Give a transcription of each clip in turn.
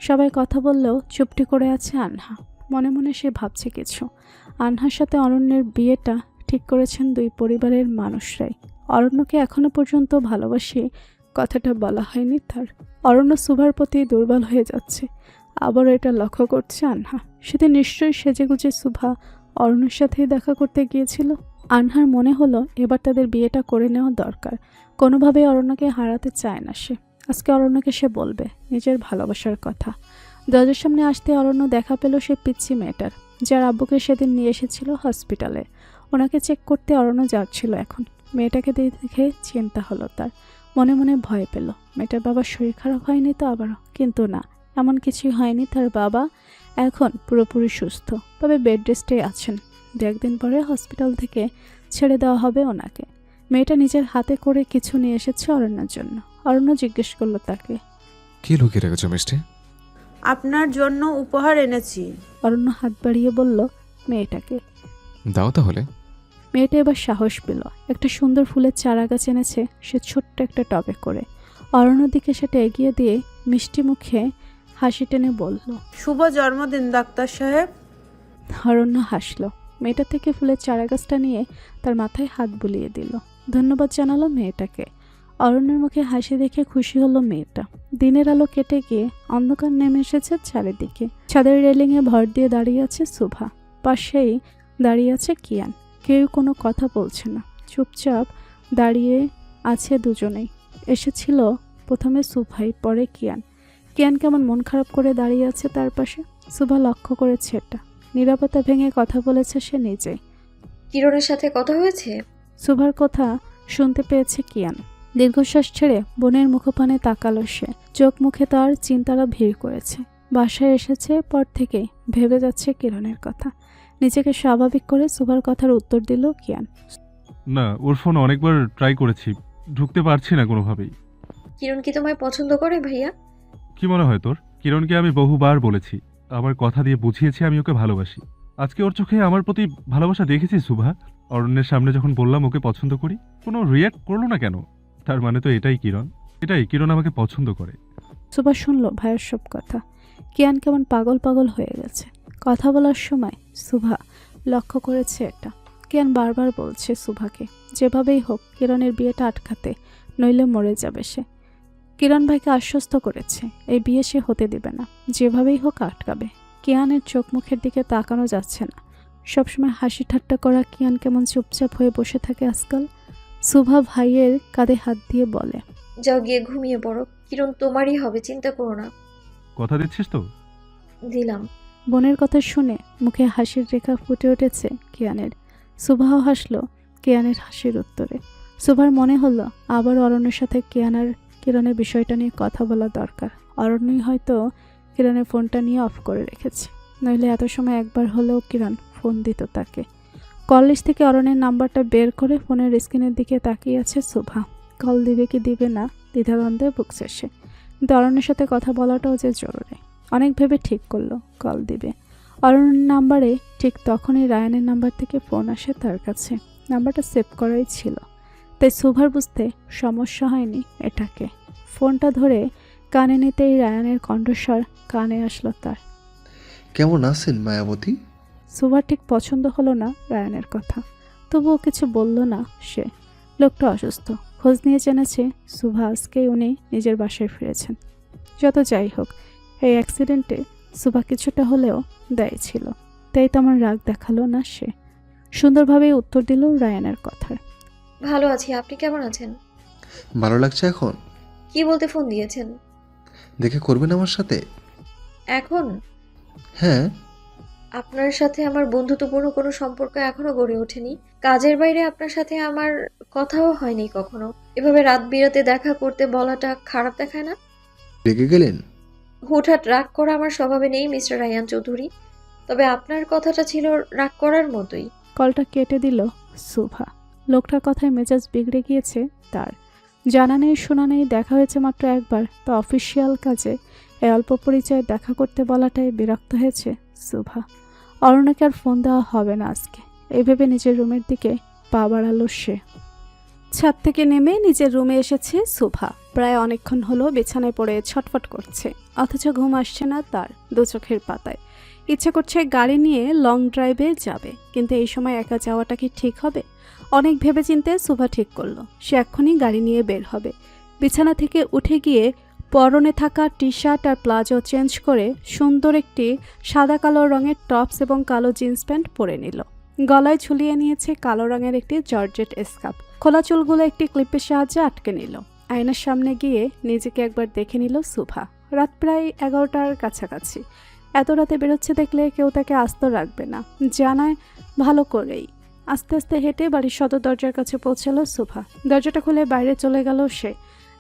সবাই কথা বললেও চুপটি করে আছে আনহা। মনে মনে সে ভাবছে কিছু। আনহার সাথে অরণ্যের বিয়েটা ঠিক করেছেন দুই পরিবারের মানুষরাই। অরণ্যকে এখনো পর্যন্ত ভালোবাসি কথাটা বলা হয়নি তার। অরণ্য সুভার প্রতি দুর্বল হয়ে যাচ্ছে, আবারও এটা লক্ষ্য করছে আনহা। সেদিন নিশ্চয়ই সেজেগুজে সুভা অরণ্যের সাথেই দেখা করতে গিয়েছিল। আনহার মনে হলো এবার তাদের বিয়েটা করে নেওয়া দরকার। কোনোভাবেই অরণ্যকে হারাতে চায় না সে। আজকে অরণ্যকে সে বলবে নিজের ভালোবাসার কথা। দরজার সামনে আসতে অরণ্য দেখা পেল সে পিচ্ছি মেয়েটার, যার আব্বুকে সেদিন নিয়ে এসেছিল হসপিটালে। ওনাকে চেক করতে অরণ্য যাচ্ছিল এখন। মেয়েটাকে দেখে চিন্তা হলো তার। মনে মনে ভয় পেল, মেয়েটার বাবার শরীর খারাপ হয়নি তো আবারও? কিন্তু না, এমন কিছুই হয়নি। তার বাবা এখন পুরোপুরি সুস্থ, তবে বেড রেস্টে আছেন। 2 একদিন পরে হসপিটাল থেকে ছেড়ে দেওয়া হবে ওনাকে। মেয়েটা নিজের হাতে করে কিছু নিয়ে এসেছে অরণ্যের জন্য। অরণ্য জিজ্ঞেস করলো তাকে, কি লুকিয়ে রেখেছো মিষ্টি? আপনার জন্য উপহার এনেছি। অরণ্য হাত বাড়িয়ে বলল মেয়েটাকে। দাও তাহলে। মেয়েটা এবার সাহস পেল। একটা সুন্দর ফুলের চারা গাছ এনেছে সে ছোট্ট একটা টবে করে। অরণ্যর দিকে সেটা এগিয়ে দিয়ে মিষ্টি মুখে হাসি টেনে বলল, শুভ জন্মদিন ডাক্তার সাহেব। অরণ্য হাসল। মেয়েটা থেকে ফুলের চারা গাছটা নিয়ে তার মাথায় হাত বুলিয়ে দিল। ধন্যবাদ জানালো মেয়েটাকে। অরণ্যের মুখে হাসি দেখে খুশি হলো মেয়েটা। দিনের আলো কেটে গিয়ে অন্ধকার নেমে এসেছে চারিদিকে। ছাদের রেলিংয়ে ভর দিয়ে দাঁড়িয়ে আছে সুভা, পাশেই দাঁড়িয়ে আছে কিয়ান। কেউ কোনো কথা বলছে না, চুপচাপ দাঁড়িয়ে আছে দুজনেই। এসেছিল প্রথমে সুভাই, পরে কিয়ান। কিয়ান কেমন মন খারাপ করে দাঁড়িয়ে আছে তার পাশে। সুভা লক্ষ্য করেছে এটা। নীরবতা ভেঙে কথা বলেছে সে নিজেই। কিরণের সাথে কথা হয়েছে? সুভার কথা শুনতে পেয়েছে কিয়ান। দীর্ঘশ্বাস ছেড়ে বোনের মুখপানে তাকালো সে। চোখ মুখে তার চিন্তারা ভিড় করেছে। বাসায় এসেছে পর থেকেই ভেবে যাচ্ছে কিরণের কথা। নিজেকে স্বাভাবিক করে সুভার কথার উত্তর দিল কিয়ান। না, ওর ফোন অনেকবার ট্রাই করেছি, ঢুকতে পারছি না কোনোভাবেই। কিরণ কি তোমায় পছন্দ করে ভাইয়া? কি মনে হয় তোর? কিরণকে আমি বহুবার বলেছি, আমার কথা দিয়ে বুঝিয়েছি আমি ওকে ভালোবাসি। আজকে ওর চোখে আমার প্রতি ভালোবাসা দেখেছি সুভা। অরণ্যের সামনে যখন বললাম ওকে পছন্দ করি, কোনো রিয়াক্ট করলো না কেন? তার মানে তো এটাই কিরণ আমাকে পছন্দ করে। সুভা শুনল ভাইয়ের সব কথা। কিয়ান কেমন পাগল পাগল হয়ে গেছে। কথা বলার সময় সুভা লক্ষ্য করেছে এটা। কিয়ান বারবার বলছে সুভাকে যেভাবেই হোক কিরণের বিয়েটা আটকাতে, নইলে মরে যাবে সে। কিরণ ভাইকে আশ্বস্ত করেছে এই বিয়ে সে হতে দেবে না, যেভাবেই হোক আটকাবে। কিয়ানের চোখ মুখের দিকে তাকানো যাচ্ছে না। সবসময় হাসি ঠাট্টা করা কিয়ান কেমন চুপচাপ হয়ে বসে থাকে আজকাল। সুভা ভাইয়ের কাঁধে হাত দিয়ে বলে, যাও গিয়ে ঘুমিয়ে পড়ো, কিরণ তোমারই হবে, চিন্তা করো না। কথা দিচ্ছিস তো? দিলাম। বোনের কথা শুনে মুখে হাসির রেখা ফুটে উঠেছে কিয়ানের। সুভাও হাসল কিয়ানের হাসির উত্তরে। সুভার মনে হলো আবার অরণ্যের সাথে কিরণের বিষয়টা নিয়ে কথা বলা দরকার। অরণ্যই হয়তো কিরণের ফোনটা নিয়ে অফ করে রেখেছে, নইলে এত সময় একবার হলেও কিরণ ফোন দিত তাকে। কল লিস্ট থেকে অরণ্যের নাম্বারটা বের করে ফোনের স্ক্রিনের দিকে তাকিয়ে আছে সুভা। কল দিবে কি দিবে না দ্বিধাদ্বন্দ্বে ভুগছে সে। কিন্তু অরণ্যের সাথে কথা বলাটাও যে জরুরি। অনেক ভেবে ঠিক করলো কল দিবে। অরণ্যের নাম্বারে ঠিক তখনই রায়ানের নাম্বার থেকে ফোন আসে তার কাছে। নাম্বারটা সেভ করাই ছিল, তাই সুভার বুঝতে সমস্যা হয়নি এটাকে। ফোনটা ধরে কানে নিতেই রায়ানের কণ্ঠস্বর কানে আসলো তার। কেমন আছেন মায়াবতী? সুভার ঠিক পছন্দ হলো না রায়ানের কথা, তবুও কিছু বলল না সে। লোকটা অসুস্থ, খোঁজ নিয়ে জেনেছে সুভা আজকেই উনি নিজের বাসায় ফিরেছেন। যত যাই হোক, এই অ্যাক্সিডেন্টে সুভা কিছুটা হলেও দায়ী ছিল, তাই তেমন রাগ দেখালো না সে। সুন্দরভাবেই উত্তর দিল রায়ানের কথার। ভালো আছি, আপনি কেমন আছেন? ভালো লাগছে এখন? কি বলতে ফোন দিয়েছেন? দেখে করবেন আমার সাথে? এখন? হ্যাঁ। আপনার সাথে আমার বন্ধুত্বপূর্ণ কোনো সম্পর্ক এখনো গড়ে ওঠেনি। কাজের বাইরে আপনার সাথে আমার কথাও হয়নি কখনো। এভাবে রাত বিরাতে দেখা করতে বলাটা খারাপ দেখায় না? রেগে গেলেন? হুটহাট রাগ করা আমার স্বভাবে নেই মিস্টার রায়ান চৌধুরী, তবে আপনার কথাটা ছিল রাগ করার মতোই। কলটা কেটে দিল সুভা। লোকটার কথায় মেজাজ বিগড়ে গিয়েছে তার। জানা নেই শোনা নেই, দেখা হয়েছে মাত্র একবার, তা অফিসিয়াল কাজে। এই অল্প পরিচয়ে দেখা করতে বলাটাই বিরক্ত হয়েছে সুভা। অরণ্যকে আর ফোন দেওয়া হবে না আজকে, এই ভেবে নিজের রুমের দিকে পা বাড়ালো সে। ছাদ থেকে নেমে নিজের রুমে এসেছে শুভা। প্রায় অনেকক্ষণ হলো বিছানায় পড়ে ছটফট করছে, অথচ ঘুম আসছে না তার দু চোখের পাতায়। ইচ্ছে করছে গাড়ি নিয়ে লং ড্রাইভে যাবে, কিন্তু এই সময় একা যাওয়াটা কি ঠিক হবে? অনেক ভেবেচিন্তে শুভা ঠিক করলো সে এক্ষুনি গাড়ি নিয়ে বের হবে। বিছানা থেকে উঠে গিয়ে পরনে থাকা টি শার্ট আর প্লাজো চেঞ্জ করে সুন্দর একটি সাদা কালো রঙের টপস এবং কালো জিন্স প্যান্ট পরে নিল। গলায় ঝুলিয়ে নিয়েছে কালো রঙের একটি জর্জেট স্কার্ফ। খোলা চুলগুলো একটি ক্লিপের সাহায্যে আটকে নিল। আয়নার সামনে গিয়ে নিজেকে একবার দেখে নিল শুভা। রাত প্রায় 11টার কাছাকাছি। এত রাতে বেরোচ্ছে দেখলে কেউ তাকে আস্ত রাখবে না, জানায় ভালো করেই। আস্তে আস্তে হেঁটে বাড়ির সদর দরজার কাছে পৌঁছালো শুভা। দরজাটা খুলে বাইরে চলে গেল সে।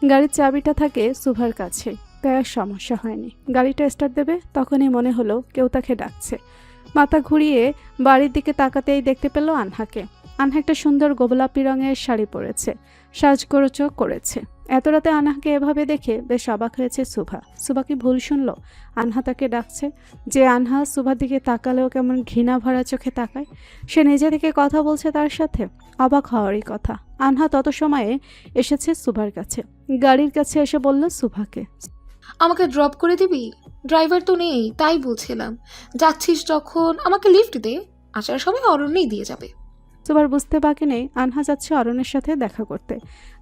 গাড়ির চাবিটা থাকে শুভার কাছে, তাই আর সমস্যা হয়নি। গাড়িটা স্টার্ট দেবে তখনই মনে হলো কেউ তাকে ডাকছে। মাথা ঘুরিয়ে বাড়ির দিকে তাকাতেই দেখতে পেল আনহাকে। আনহা একটা সুন্দর গোলাপি রঙের শাড়ি পরেছে, সাজগোজও করেছে। এত রাতে আনহাকে এভাবে দেখে বেশ অবাক হয়েছে শুভা। শুভা কি ভুল শুনলো? আনহা তাকে ডাকছে। যে আনহা শুভার দিকে তাকালেও কেমন ঘৃণা ভরা চোখে তাকায়, সে নিজে থেকে কথা বলছে তার সাথে। অবাক হওয়ারই কথা। আনহা তত সময়ে এসেছে শুভার কাছে। গাড়ির কাছে এসে বলল শুভাকে, আমাকে ড্রপ করে দিবি? ড্রাইভার তো নেই, তাই বলছিলাম। যাচ্ছিস যখন আমাকে লিফট দে, আসার সময় অরণ্যই দিয়ে যাবে। শুভার বুঝতে বাকি নেই আনহা যাচ্ছে অরণ্যের সাথে দেখা করতে।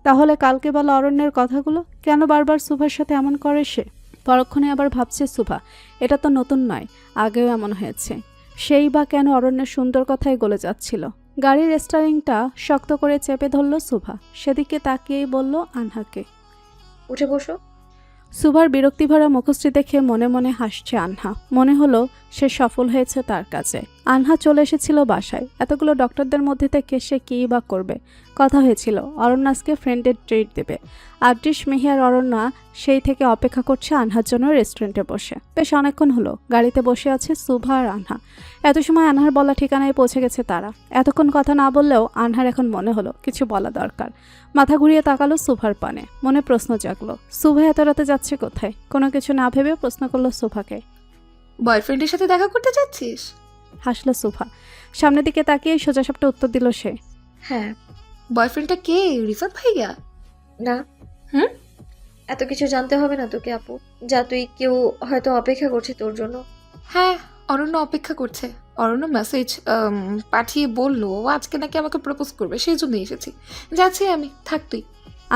তাহলে কালকে বলা অরণ্যের কথাগুলো কেন বারবার শুভার সাথে এমন করে সে? পরক্ষণে আবার ভাবছে শুভা এটা তো নতুন নয়, আগেও এমন হয়েছে। সেই বা কেন অরণ্যের সুন্দর কথাই গলে যাচ্ছিল। গাড়ির স্টারিংটা শক্ত করে চেপে ধরল শুভা। সেদিকে তাকিয়েই বলল আনহাকে, উঠে বসো। শুভার বিরক্তিভরা মুখশ্রী দেখে মনে মনে হাসছে আনহা। মনে হলো সে সফল হয়েছে তার কাজে। আনহা চলে এসেছিল বাসায়। এতগুলো ডক্টরদের মধ্যে থেকে সে কী বা করবে? কথা হয়েছিল অরণ্যাসকে ফ্রেন্ডের ট্রিট দেবে। আবৃশ মেহিয়ার অরণ্যা সেই থেকে অপেক্ষা করছে আনহার জন্য রেস্টুরেন্টে বসে। বেশ অনেকক্ষণ হলো গাড়িতে বসে আছে শুভা আর আনহা। এত সময় আনহার বলা ঠিকানায় পৌঁছে গেছে তারা। এতক্ষণ কথা না বললেও আনহার এখন মনে হলো কিছু বলা দরকার। মাথা ঘুরিয়ে তাকালো শুভার পানে। মনে প্রশ্ন জাগলো, শুভা এত রাতে যাচ্ছে কোথায়? কোনো কিছু না ভেবে প্রশ্ন করলো শুভাকে, বয়ফ্রেন্ডের সাথে দেখা করতে যাচ্ছিস? হাসলো শুভা। সামনের দিকে তাকিয়ে সোজাসাপটা উত্তর দিল সে, হ্যাঁ। বয়ফ্রেন্ডটা কে? রিফাত ভাইয়া? না। হুম? এত কিছু জানতে হবে না তোকে আপু। যা, তুই কেউ হয়তো অপেক্ষা করছে তোর জন্য। হ্যাঁ, অরণ্য অপেক্ষা করছে। অরণ্য মেসেজ পাঠিয়ে বললো ও আজকে নাকি আমাকে প্রপোজ করবে, সেই জন্যই এসেছি। যাচ্ছি আমি, থাক তুই।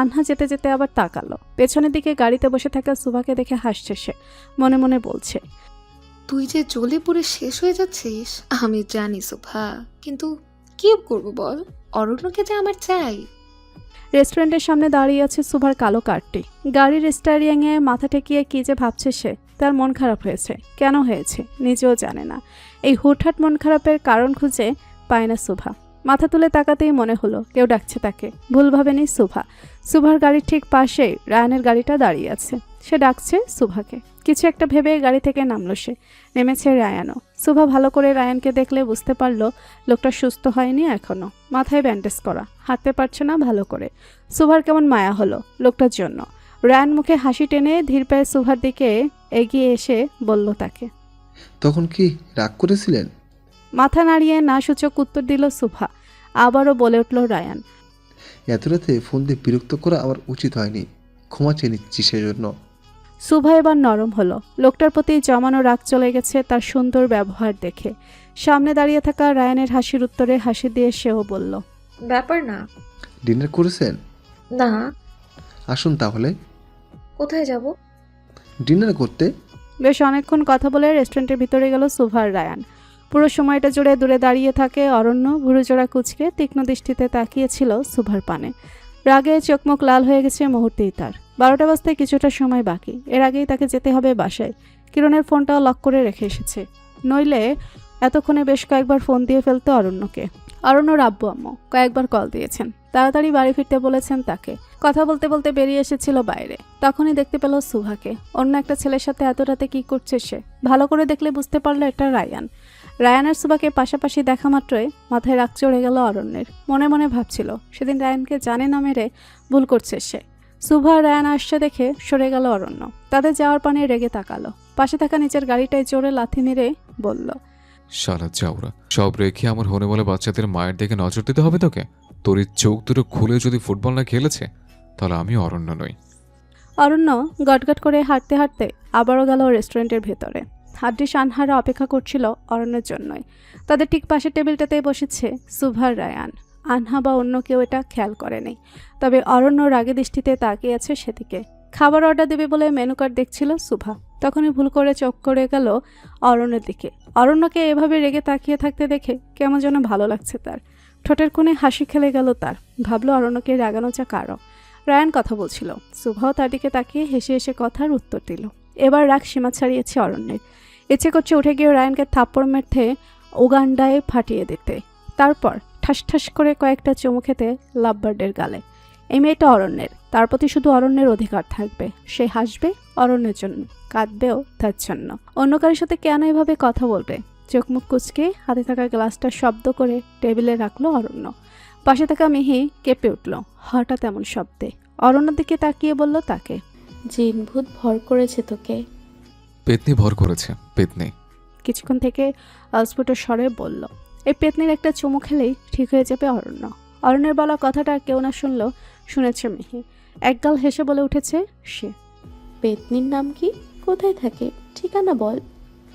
আনহা যেতে যেতে আবার তাকালো। পেছনের দিকে গাড়িতে বসে থাকা শুভাকে দেখে হাসছে সে। মনে মনে বলছে, তুই যে জ্বলে পুড়ে শেষ হয়ে যাচ্ছিস আমি জানি শোভা, কিন্তু কি করবো বল, অরণ্যকে যে আমার চাই। রেস্টুরেন্টের সামনে দাঁড়িয়ে আছে শুভার কালো কারটি। গাড়ির স্টারিংয়ে মাথা ঠেকিয়ে কি যে ভাবছে সে। তার মন খারাপ হয়েছে। কেন হয়েছে নিজেও জানে না। এই হুটহাট মন খারাপের কারণ খুঁজে পায় না শুভা। মাথা তুলে তাকাতেই মনে হলো কেউ ডাকছে তাকে। ভুল ভাবেনি শুভা। শুভার গাড়ির ঠিক পাশেই রায়ানের গাড়িটা দাঁড়িয়ে আছে। সে ডাকছে শুভাকে। কিছু একটা ভেবে গাড়ি থেকে নামলো সে। নেমেছে রায়ানও। শুভা ভালো করে রায়ানকে দেখলে বুঝতে পারলো লোকটা সুস্থ হয়নি এখনো। মাথায় ব্যান্ডেজ করা, হাঁটতে পারছে না ভালো করে। শুভার কেমন মায়া হলো লোকটার জন্য। রায়ান মুখে হাসি টেনে ধীর পায়ে শুভার দিকে এগিয়ে এসে বলল তাকে, তখন কি রাগ করেছিলেন? মাথা নাড়িয়ে না সূচক উত্তর দিল শুভা। আবারও বলে উঠল রায়ান, এত রাতে ফোন দিয়ে বিরক্ত করা আমার উচিত হয়নি, ক্ষমা চেয়ে নিচ্ছি সেজন্য। শুভা এবার নরম হলো। লোকটার প্রতি জমানো রাগ চলে গেছে তার সুন্দর ব্যবহার দেখে। সামনে দাঁড়িয়ে থাকা রায়ানের হাসির উত্তরে হাসি দিয়ে সেও বলল, ব্যাপার না। ডিনার করেছেন? না। আসুন তাহলে। কোথায় যাব? ডিনার করতে। বেশ অনেকক্ষণ কথা বলে রেস্টুরেন্টের ভিতরে গেল শুভা আর রায়ান। পুরো সময়টা জুড়ে দূরে দাঁড়িয়ে থাকে অরণ্য। ভুরুজোড়া কুচকে তীক্ষ্ণ দৃষ্টিতে তাকিয়েছিল শুভার পানে। রাগে চোখমুখ লাল হয়ে গেছে মুহূর্তেই তার। 12টা বাজতে কিছুটা সময় বাকি। এর আগেই তাকে যেতে হবে বাসায়। কিরণের ফোনটাও লক করে রেখে এসেছে। নইলে এতক্ষণে বেশ কয়েকবার ফোন দিয়ে ফেলতো অরণ্যকে। অরণ্যর আব্বু আম্মু কয়েকবার কল দিয়েছেন, তাড়াতাড়ি বাড়ি ফিরতে বলেছেন তাকে। কথা বলতে বলতে বেরিয়ে এসেছিল বাইরে। তখনই দেখতে পেল শুভাকে। অন্য একটা ছেলের সাথে এত রাতে কি করছে সে। ভালো করে দেখলে বুঝতে পারলো এটা রায়ান। রায়ান আর শুভাকে পাশাপাশি দেখা মাত্রই মাথায় রাগ চড়ে গেল অরণ্যের। মনে মনে ভাবছিল সেদিন রায়ানকে জানে না মেরে ভুল করছে সে। শুভা আর রায়ান আসছে দেখে সরে গেল অরণ্য। তাদের যাওয়ার পানে রেগে তাকালো। পাশে থাকা নিচের গাড়িটায় জোরে লাথি মেরে বলল, শালা চাউরা, সব রেখে আমার হনে বলে বাচ্চাদের মায়ের দিকে নজর দিতে হবে তোকে? তোর এই চোখ দুটো খুলে যদি ফুটবল না খেলেছে তাহলে আমি অরণ্য নই। অরণ্য গটগট করে হাঁটতে হাঁটতে আবারও গেল রেস্টুরেন্টের ভেতরে। আদ্রিস আনহারা অপেক্ষা করছিল অরণ্যের জন্যই। তাদের ঠিক পাশের টেবিলটাতেই বসেছে সুভা আর রায়ান। আনহা বা অন্য কেউ এটা খেয়াল করেনি, তবে অরণ্য রাগে দৃষ্টিতে তাকিয়ে আছে সেদিকে। খাবার অর্ডার দেবে বলে মেনু কার্ড দেখছিল সুভা, তখনই ভুল করে চোখ করে গেল অরণ্যের দিকে। অরণ্যকে এভাবে রেগে তাকিয়ে থাকতে দেখে কেমন যেন ভালো লাগছে তার। ঠোঁটের কোণে হাসি খেলে গেল তার। ভাবলো অরণ্যকে রাগানো যা কারো। রায়ান কথা বলছিল, সুভাও তার দিকে তাকিয়ে হেসে হেসে কথার উত্তর দিল। এবার রাগ সীমা ছাড়িয়েছে অরণ্যের। ইচ্ছে করছে উঠে গিয়ে রায়ানকে থাপ্পড় মেরে উগান্ডায় ফাটিয়ে দিতে, তারপর ঠাস ঠাস করে কয়েকটা চুমু খেতে লাভবার্ডের গালে। এই মেয়েটা অরণ্যের, তার প্রতি শুধু অরণ্যের অধিকার থাকবে। সে হাসবে অরণ্যের জন্য, কাঁদবেও তার জন্য। অন্য কারোর সাথে কেন এভাবে কথা বলবে? চোখ মুখ কুচকে হাতে থাকা গ্লাসটা শব্দ করে টেবিলে রাখলো অরণ্য। পাশে থাকা মিহি কেঁপে উঠল হঠাৎ এমন শব্দে। অরণ্যর দিকে তাকিয়ে বলল তাকে, জিন ভূত ভর করেছে তোকে? পেতনি ভর করেছে, পেতনি। কিছুক্ষণ থেকে অস্ফুট স্বরে বলল, এই পেতনির একটা চুমু খেলেই ঠিক হয়ে যাবে অরণ্য। অরণ্যের বলা কথাটা কেউ না শুনলেও শুনেছে মিহি। একগাল হেসে বলে উঠেছে সে। পেতনির নাম কি? কোথায় থাকে? ঠিকানা বল।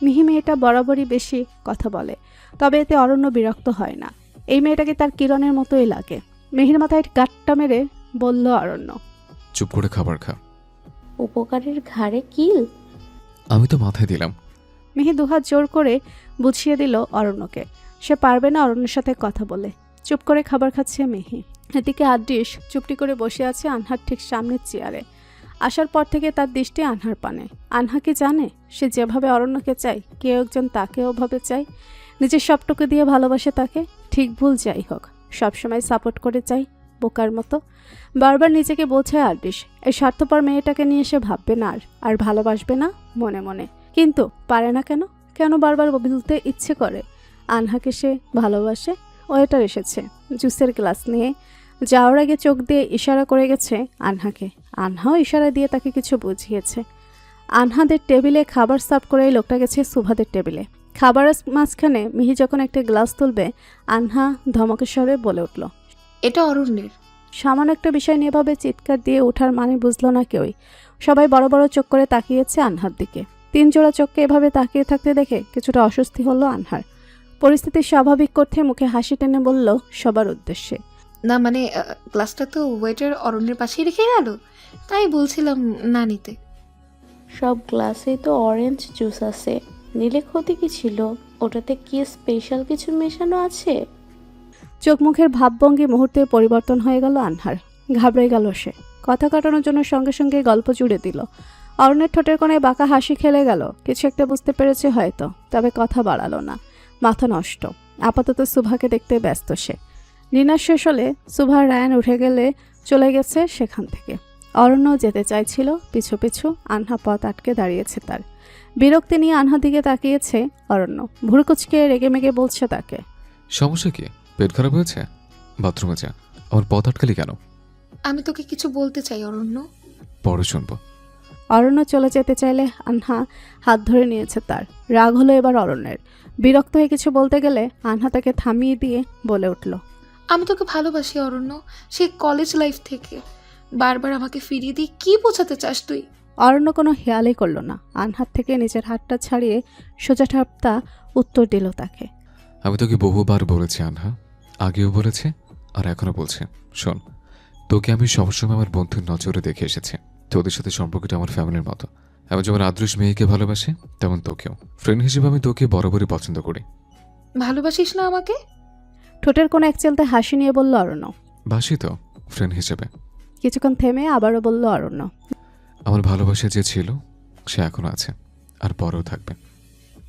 মিহি মেয়েটা বরাবরই বেশি কথা বলে, তবে এতে অরণ্য বিরক্ত হয় না। এই মেয়েটাকে তার কিরণের মতোই লাগে। মিহির মাথায় গাট্টা মেরে বলল অরণ্য, চুপ করে খাবার খা। উপকারের ঘাড়ে কিল? আমি তো মাথায় দিলাম। মিহি দুহাত জোর করে বুঝিয়ে দিল অরণ্যকে সে পারবে না অরণ্যের সাথে কথা বলে। চুপ করে খাবার খাচ্ছে মিহি। এদিকে আদ্রিস চুপটি করে বসে আছে আনহার ঠিক সামনের চেয়ারে। আসার পর থেকে তার দৃষ্টি আনহার পানে। আনহা কি জানে সে যেভাবে অরণ্যকে চায় কেউ একজন তাকে ওভাবে চায়? নিজের সবটুকু দিয়ে ভালোবাসে তাকে, ঠিক ভুল যাই হোক, সবসময় সাপোর্ট করে চাই বোকার মতো। বারবার নিজেকে বোঝায় আদ্রিস এই স্বার্থপর মেয়েটাকে নিয়ে সে ভাববে না আর ভালোবাসবে না মনে মনে। কিন্তু পারে না কেন? কেন বারবার বলতে ইচ্ছে করে আনহাকে সে ভালোবাসে? ওয়েটার এসেছে জুসের গ্লাস নিয়ে যাওয়ার আগে চোখ দিয়ে ইশারা করে গেছে আনহাকে। আনহাও ইশারা দিয়ে তাকে কিছু বুঝিয়েছে। আনহাদের টেবিলে খাবার সার্ভ করে এই লোকটা গেছে সুভাদের টেবিলে। খাবারের মাঝখানে মিহি যখন একটা গ্লাস তুলবে আনহা ধমকের স্বরে বলে উঠল, এটা অরণ্যের। সামান্য একটা বিষয় নিয়ে ভাবে চিৎকার দিয়ে ওঠার মানে বুঝলো না কেউই। সবাই বড় বড় চোখ করে তাকিয়েছে আনহার দিকে। 3 জোড়া চোখকে এভাবে তাকিয়ে থাকতে দেখে কিছুটা অস্বস্তি হলো আনহার। পরিস্থিতি স্বাভাবিক করতে মুখে হাসি টেনে বলল সবার উদ্দেশ্যে, না মানে গ্লাসটা তো ওয়েটার অরণ্যের পাশেই রেখে গেল, তাই বলছিলাম না নিতে। সব গ্লাসেই তো অরেঞ্জ জুস আছে, নিলে ক্ষতি কি ছিল? ওটাতে কি স্পেশাল কিছু মেশানো আছে? চোখ মুখের ভাবভঙ্গি মুহূর্তে পরিবর্তন হয়ে গেল আনহার। ঘাবড়ে গেল সে। কথা কাটানোর জন্য সঙ্গে সঙ্গে গল্প জুড়ে দিল। অরণ্যের ঠোঁটের কোণায় বাঁকা হাসি খেলে গেল। কিছু একটা বুঝতে পেরেছে হয়তো, তবে কথা বাড়ালো না। মাথা নষ্ট। আপাতত সুভাকে দেখতে ব্যস্ত সে। ডিনার শেষ হলে সুভা রায়ান উঠে গেলে চলে গেছে সেখান থেকে। অরণ্য যেতে চাইছিল পিছু পিছু, আনহা পথ আটকে দাঁড়িয়েছে তার। বিরক্তি নিয়ে আনহার দিকে তাকিয়েছে অরণ্য। ভুরুকুচকে রেগে মেগে বলছে তাকে, সমস্যা কি? পেট খারাপ হয়েছে? বাথরুমে যা। আমার পথ আটকালি কেন? আমি তোকে কিছু বলতে চাই অরণ্য। পরে শুনবো। অরণ্য চলে যেতে চাইলে আনহা হাত ধরে নিয়েছে তার। রাগ হলো এবার অরণ্যের। বিরক্ত হয়ে কিছু বলতে গেলে আনহা তাকে থামিয়ে দিয়ে বলে উঠল, আমি তোকে ভালোবাসি অরণ্য, সেই কলেজ লাইফ থেকে। বারবার আমাকে ফিরিয়ে দিয়ে কি বোঝাতে চাস তুই? অরণ্য কোনো হেয়ালই করল না। আনহাত থেকে নিজের হাতটা ছাড়িয়ে সোজা ঠাপটা উত্তর দিল তাকে, আমি তোকে বহুবার বলেছি আনহা, আগেও বলেছে আর এখনো বলছি। শোন, তোকে আমি সবসময় আমার বন্ধুর নজরে দেখে এসেছি। তোদের সাথে সম্পর্কটা আমার ফ্যামিলির মতো। আমি যেমন আদৃশ মেয়েকে ভালোবাসি তেমন তোকেও। ফ্রেন্ড হিসেবে আমি তোকে বরাবরই পছন্দ করি। ভালোবাসিস না আমাকে? ঠোঁটের কোনো এক চেলতে হাসি নিয়ে বলল অরণ্য। বাসি তো, ফ্রেন্ড হিসেবে। কিছুক্ষণ থেমে আবারও বলল অরণ্য, আমার ভালোবাসা যে ছিল সে এখনো আছে আর পরেও থাকবে।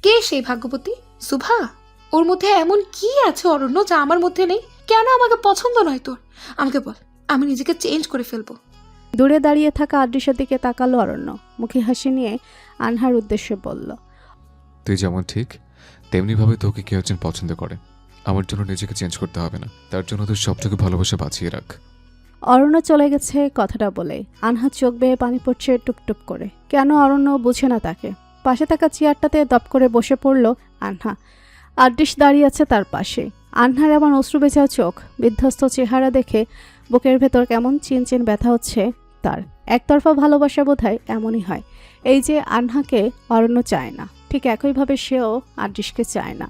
কে সেই ভাগ্যবতী? সুভা? ওর মধ্যে এমন কি আছে অরণ্য যা আমার মধ্যে নেই? কেন আমাকে পছন্দ নয় তোর? আমাকে বল, আমি নিজেকে চেঞ্জ করে ফেলবো। দূরে দাঁড়িয়ে থাকা আদৃশের দিকে তাকালো অরণ্য। মুখে হাসি নিয়ে আনহার উদ্দেশ্যে বলল, তুই যেমন ঠিক তেমনিভাবে তোকে কেউ একজন পছন্দ করে। আমার জন্য নিজেকে চেঞ্জ করতে হবে না, তার জন্য তোর সবটুকু ভালোবাসা বাঁচিয়ে রাখ। অরণ্য চলে গেছে কথাটা বলে। আনহা চোখ বেয়ে পানি পড়ছে টুপটুপ করে। কেন অরণ্য বুঝে না তাকে। পাশে থাকা চেয়ারটাতে দপ করে বসে পড়ল আনহা। আদৃশ দাঁড়িয়ে আছে তার পাশে। আনহার এমন অশ্রু ভেজা চোখ, বিধ্বস্ত চেহারা দেখে বুকের ভেতর কেমন চিনচিন ব্যথা হচ্ছে তার। একতরফা ভালোবাসা বোধহয় এমনই হয়। এই যে আনহাকে অরণ্য চায় না, ঠিক একইভাবে সেও আদৃশকে চায় না।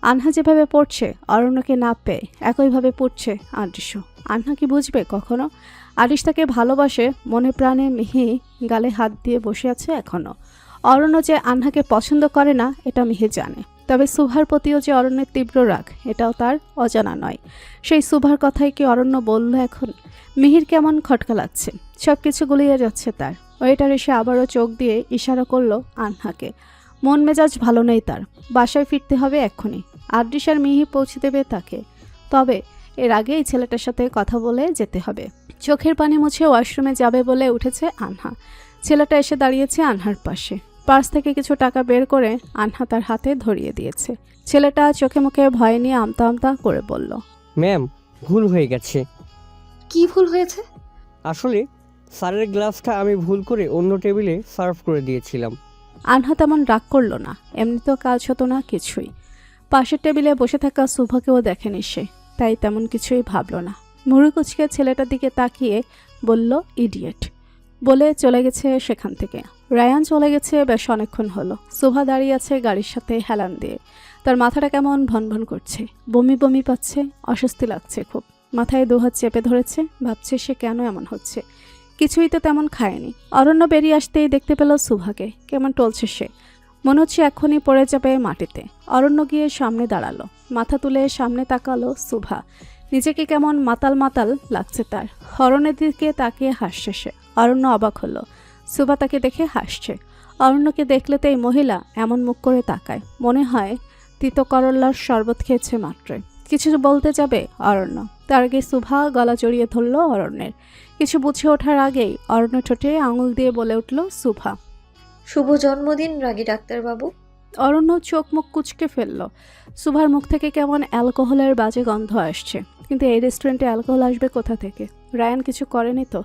আনহা যেভাবে পড়ছে অরণ্যকে না পেয়ে একইভাবে পড়ছে আদৃশও। আনহা কি বুঝবে কখনো? আদৃশ তাকে ভালোবাসে মনে প্রাণে। মিহি গালে হাত দিয়ে বসে আছে এখনো। অরণ্য যে আনহাকে পছন্দ করে না এটা মিহি জানে, তবে সুভার প্রতিও যে অরণ্যের তীব্র রাগ এটাও তার অজানা নয়। সেই সুভার কথাই কি অরণ্য বলল এখন? মিহির কেমন খটকা লাগছে, সব কিছু গুলিয়ে যাচ্ছে তার। ওয়েটার এসে আবারও চোখ দিয়ে ইশারা করলো আনহাকে। মন মেজাজ ভালো নেই তার, বাসায় ফিরতে হবে এক্ষুনি। আদৃশ আর মিহি পৌঁছে দেবে তাকে, তবে এর আগে এই ছেলেটার সাথে কথা বলে যেতে হবে। চোখের পানি মুছে ওয়াশরুমে যাবে বলে উঠেছে আনহা। ছেলেটা এসে দাঁড়িয়েছে আনহার পাশে। পার্স থেকে কিছু টাকা বের করে আনহা তার হাতে ধরিয়ে দিয়েছে। ছেলেটা চোখে মুখে ভয় নিয়ে আমতা আমতা করে বলল, ম্যাম, ভুল হয়ে গেছে। কি ভুল হয়েছে? আসলে স্যারের গ্লাসটা আমি ভুল করে অন্য টেবিলে সার্ভ করে দিয়েছিলাম। আনহা তেমন রাগ করলো না, এমনিতেও কাজ হতো না কিছুই। পাশের টেবিলে বসে থাকা শুভকেও দেখেনি সে, তাই তেমন কিছুই ভাবল না। মুড়ি কুচকে ছেলেটার দিকে তাকিয়ে বলল, ইডিয়েট, বলে চলে গেছে সেখান থেকে। রায়ান চলে গেছে বেশ অনেকক্ষণ হলো। শুভা দাঁড়িয়ে আছে গাড়ির সাথে হেলান দিয়ে। তার মাথাটা কেমন ভনভন করছে, বমি বমি পাচ্ছে, অস্বস্তি লাগছে খুব। মাথায় দুহাত চেপে ধরেছে, ভাবছে সে কেন এমন হচ্ছে। কিছুই তো তেমন খায়নি। অরণ্য বেরিয়ে আসতেই দেখতে পেল শুভাকে, কেমন টলছে সে, মনে হচ্ছে এক্ষুনি পড়ে যাবে মাটিতে। অরণ্য গিয়ে সামনে দাঁড়ালো, মাথা তুলে সামনে তাকালো শুভা। নিজেকে কেমন মাতাল মাতাল লাগছে তার। অরণ্যের দিকে তাকিয়ে হাসছে সে। অরণ্য অবাক হলো, শুভা তাকে দেখে হাসছে। অরণ্যকে দেখলে তো এই মহিলা এমন মুখ করে তাকায়, মনে হয় তিতো করল্লার শরবত খেয়েছে মাত্রই। কিছু বলতে যাবে অরণ্য, তার আগে শুভা গলা জড়িয়ে ধরল অরণ্যের। কিছু বুঝে ওঠার আগেই অরণ্য ঠোঁটে আঙুল দিয়ে বলে উঠল, শুভা। শুভ জন্মদিন রাগী ডাক্তারবাবু। অরণ্য চোখ মুখ কুচকে ফেলল। শুভার মুখ থেকে কেমন অ্যালকোহলের বাজে গন্ধ আসছে, কিন্তু এই রেস্টুরেন্টে অ্যালকোহল আসবে কোথা থেকে? রায়ান কিছু করেনি তো?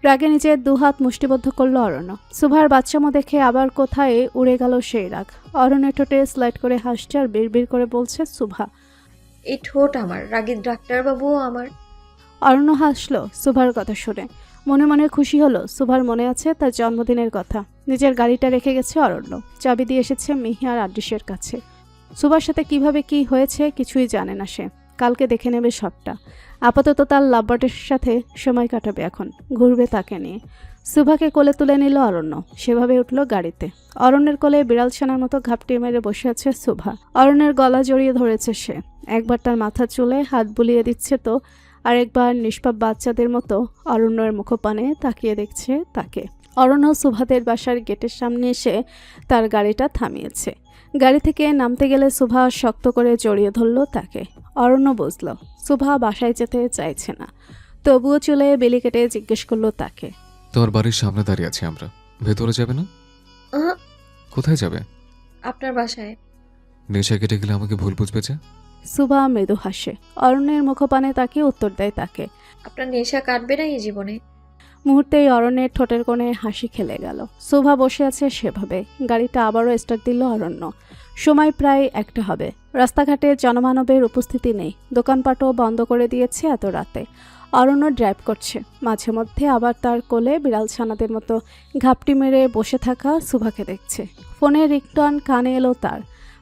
রাগে নিজের দুহাত মুষ্টিবদ্ধ করলো অরণ্য। শুভার বাচ্চামো দেখে আবার কোথায় উড়ে গেল সেই রাগ। অরণ্যের ঠোঁটে স্লাইড করে হাসছে আর বিড়বিড় করে বলছে, শুভা। এই ঠোঁট আমার, রাগী ডাক্তারবাবুও আমার। অরণ্য হাসলো শুভার কথা শুনে। মনে মনে খুশি হলো শুভার মনে আছে তার জন্মদিনের কথা। নিজের গাড়িটা রেখে গেছে অরণ্য, চাবি দিয়ে এসেছে মিহি আর আদৃশের কাছে। শুভার সাথে কিভাবে কি হয়েছে কিছুই জানে না সে, কালকে দেখে নেবে সবটা। আপাতত তার লাভবার্ডের সাথে সময় কাটাবে, এখন ঘুরবে তাকে নিয়ে। শুভাকে কোলে তুলে নিল অরণ্য, সেভাবে উঠল গাড়িতে। অরণ্যের কোলে বিড়াল ছানার মতো ঘাপটি মেরে বসে আছে শুভা। অরণ্যের গলা জড়িয়ে ধরেছে সে, একবার তার মাথা চুলে হাত বুলিয়ে দিচ্ছে তো আরেকবার নিষ্পাপ বাচ্চাদের মতো অরণ্যের মুখপানে তাকিয়ে দেখছে তাকে। অরণ্য শুভাদের বাসার গেটের সামনে এসে তার গাড়িটা থামিয়েছে। গাড়ি থেকে নামতে গেলে শুভা শক্ত করে জড়িয়ে ধরল তাকে। অরণ্য বুঝল শুভা বাসায় যেতে চাইছে না, তবুও চলে বেলি কেটে জিজ্ঞেস করলো তাকে, তোমার বাড়ির সামনে দাঁড়িয়ে আছি আমরা, ভেতরে যাবে না? আহ, কোথায় যাবে? আপনার বাসায়। নেশা কেটে গেলে আমাকে ভুল বুঝবে যে। শুভা মৃদু হাসে। অরণ্যের মুখপানে তাকিয়ে উত্তর দেয় তাকে। আপনার নেশা কাটবে না এই জীবনে। মুহূর্তেই অরণ্যের ঠোঁটের কোণে হাসি খেলে গেল। শুভা বসে আছে সেভাবে। গাড়িটা আবারও স্টার্ট দিল অরণ্য। সময় প্রায় 1টা হবে। রাস্তাঘাটে জনমানবের উপস্থিতি নেই, দোকানপাটও বন্ধ করে দিয়েছে এত রাতে। অরণ্য ড্রাইভ করছে, মাঝে মধ্যে আবার তার কোলে বিড়াল ছানাদের মতো ঘাপটি মেরে বসে থাকা শুভাকে দেখছে। ফোনের রিংটন কানে এলো তার।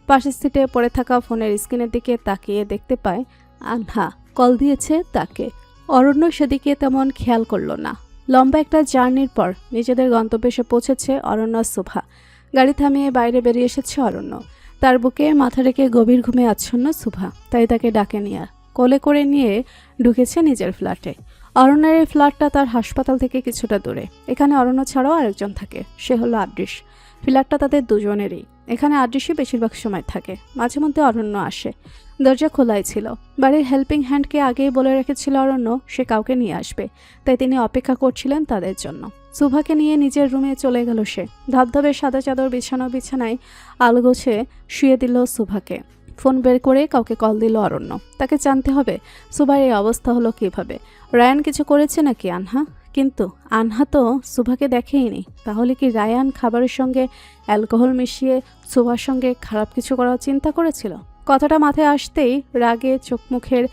পাশের সিটে পড়ে থাকা ফোনের স্ক্রিনের দিকে তাকিয়ে দেখতে পায় আনহা কল দিয়েছে তাকে। অরণ্য সেদিকে তেমন খেয়াল করলো না। লম্বা একটা জার্নির পর নিজেদের গন্তব্যে এসে পৌঁছেছে অরণ্য শুভা। গাড়ি থামিয়ে বাইরে বেরিয়ে এসেছে অরণ্য। তার বুকে মাথা রেখে গভীর ঘুমে আচ্ছন্ন শুভা, তাই তাকে ডাকে নিয়ে কোলে করে নিয়ে ঢুকেছে নিজের ফ্ল্যাটে। অরণ্যের এই ফ্ল্যাটটা তার হাসপাতাল থেকে কিছুটা দূরে। এখানে অরণ্য ছাড়াও আরেকজন থাকে, সে হলো আদৃশ। ফ্ল্যাটটা তাদের দুজনেরই। এখানে আদৃশই বেশিরভাগ সময় থাকে, মাঝে মধ্যে অরণ্য আসে। দরজা খোলাই ছিল। বাড়ির হেল্পিং হ্যান্ডকে আগেই বলে রেখেছিল অরণ্য সে কাউকে নিয়ে আসবে, তাই তিনি অপেক্ষা করছিলেন তাদের জন্য। শুভাকে নিয়ে নিজের রুমে চলে গেল সে। ধবধবে সাদা চাদর বিছানো বিছানায় আলগোছে শুয়ে দিল শুভাকে। ফোন বের করে কাউকে কল দিল অরণ্য। তাকে জানতে হবে শুভার এই অবস্থা হলো কিভাবে। রায়ান কিছু করেছে নাকি আনহা? কিন্তু আনহা তো শুভাকে দেখেইনি। তাহলে কি রায়ান খাবারের সঙ্গে অ্যালকোহল মিশিয়ে শুভার সঙ্গে খারাপ কিছু করার চিন্তা করেছিল? কথাটা মাথায় আসতেই রাগে চোখ মুখের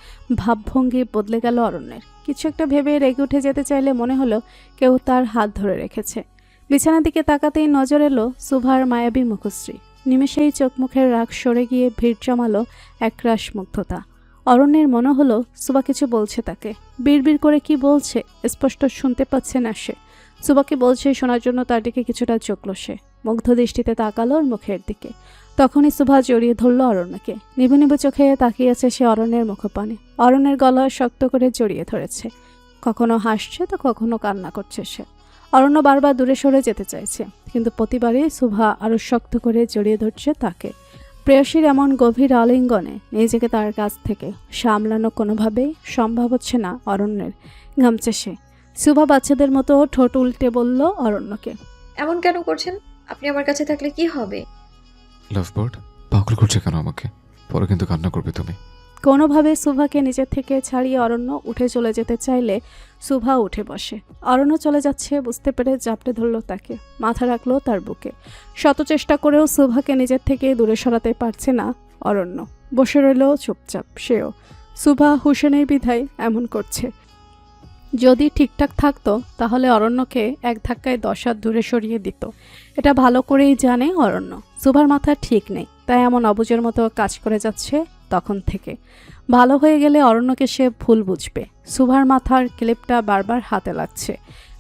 ভাবভঙ্গি বদলে গেল অরণ্যের। কিছু একটা ভেবে রেগে উঠে যেতে চাইলে মনে হলো কেউ তার হাত ধরে রেখেছে। বিছানার দিকে তাকাতেই নজর এলো সুভার মায়াবী মুখশ্রী। নিমেষেই চোখ মুখের রাগ সরে গিয়ে ভিড় জমালো একরাশ মুগ্ধতা। অরণ্যের মনে হলো সুভা কিছু বলছে তাকে। বিড়বিড় করে কি বলছে স্পষ্ট শুনতে পাচ্ছে না সে। সুভাকে বলছে শোনার জন্য তার দিকে কিছুটা চোখল সে। মুগ্ধ দৃষ্টিতে তাকালো ওর মুখের দিকে। তখনই সুভা জড়িয়ে ধরল অরণ্যকে। নিভু নিভু চোখে তাকিয়েছে সে অরণ্যের মুখপানে। অরণ্যের গলা শক্ত করে জড়িয়ে ধরেছে। কখনো হাসছে তো কখনো কান্না করছে সে। অরণ্য বারবার দূরে সরে যেতে চাইছে, কিন্তু প্রতিবারই সুভা আরো শক্ত করে জড়িয়ে ধরছে তাকে। প্রেয়সীর এমন গভীর আলিঙ্গনে নিজেকে তার কাছ থেকে সামলানো কোনোভাবেই সম্ভব হচ্ছে না অরণ্যের। ঘামছে সে। সুভা বাচ্চাদের মতো ঠোঁট উল্টে বলল অরণ্যকে, এমন কেন করছেন? আপনি আমার কাছে থাকলে কি হবে? লাভবার্ড, পাগল করছে কেন আমাকে? পরে কিন্তু কান্না করবে তুমি। কোনোভাবে সুভাকে নিজের থেকে ছাড়িয়ে অরণ্য উঠে চলে যেতে চাইলে সুভা উঠে বসে। অরণ্য চলে যাচ্ছে বুঝতে পেরে জাপটে ধরল তাকে, মাথা রাখলো তার বুকে। শত চেষ্টা করেও সুভাকে নিজের থেকে দূরে সরাতে পারছে না অরণ্য। বসে রইল চুপচাপ সেও। সুভা হুসেনের বিধায় এমন করছে। যদি ঠিকঠাক থাকতো তাহলে অরণ্যকে এক ধাক্কায় 10 হাত দূরে সরিয়ে দিত। এটা ভালো করেই জানে অরণ্য। সুভার মাথা ঠিক নেই, তাই এমন অবুঝের মতো কাজ করে যাচ্ছে তখন থেকে। ভালো হয়ে গেলে অরণ্যকে সে ভুল বুঝবে। সুভার মাথার ক্লিপটা বারবার হাতে লাগছে।